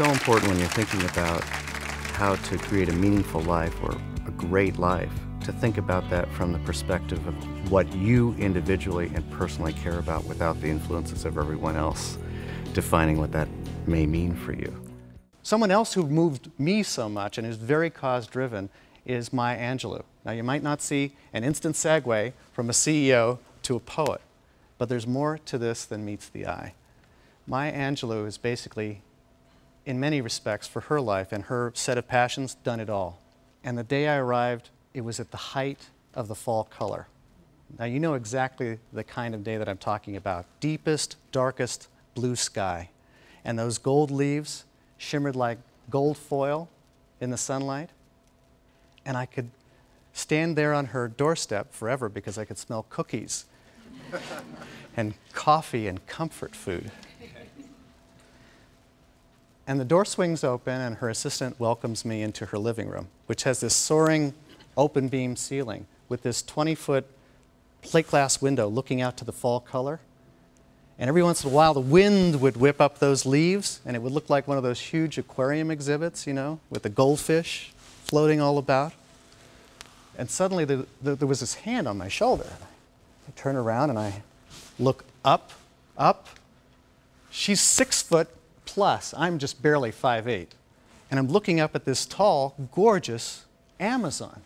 so important when you're thinking about how to create a meaningful life or a great life to think about that from the perspective of what you individually and personally care about without the influences of everyone else defining what that may mean for you. Someone else who moved me so much and is very cause-driven is my Angelou. Now you might not see an instant segue from a CEO to a poet, but there's more to this than meets the eye. My Angelou is basically, in many respects, for her life and her set of passions, done it all. And the day I arrived, it was at the height of the fall color. Now you know exactly the kind of day that I'm talking about. Deepest, darkest blue sky. And those gold leaves shimmered like gold foil in the sunlight. And I could stand there on her doorstep forever because I could smell cookies and coffee and comfort food. And the door swings open and her assistant welcomes me into her living room, which has this soaring open beam ceiling with this 20-foot plate glass window looking out to the fall color. And every once in a while the wind would whip up those leaves and it would look like one of those huge aquarium exhibits, you know, with the goldfish floating all about. And suddenly there was this hand on my shoulder. I turn around and I look up. She's 6 foot plus. I'm just barely 5'8". And I'm looking up at this tall, gorgeous Amazon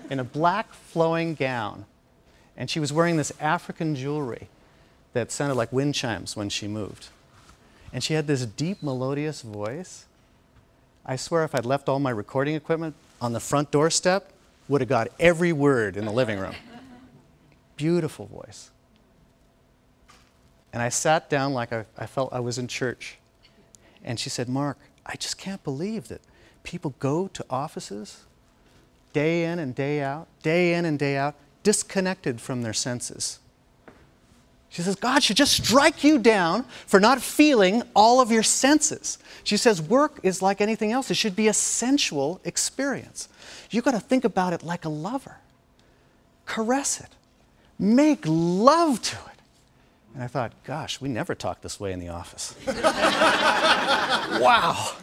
in a black flowing gown. And she was wearing this African jewelry that sounded like wind chimes when she moved. And she had this deep, melodious voice. I swear if I'd left all my recording equipment on the front doorstep, would have got every word in the living room. Beautiful voice. And I sat down like I felt I was in church. And she said, "Mark, I just can't believe that people go to offices day in and day out, disconnected from their senses." She says, "God should just strike you down for not feeling all of your senses." She says, "Work is like anything else. It should be a sensual experience. You've got to think about it like a lover. Caress it. Make love to it." And I thought, gosh, we never talk this way in the office. Wow.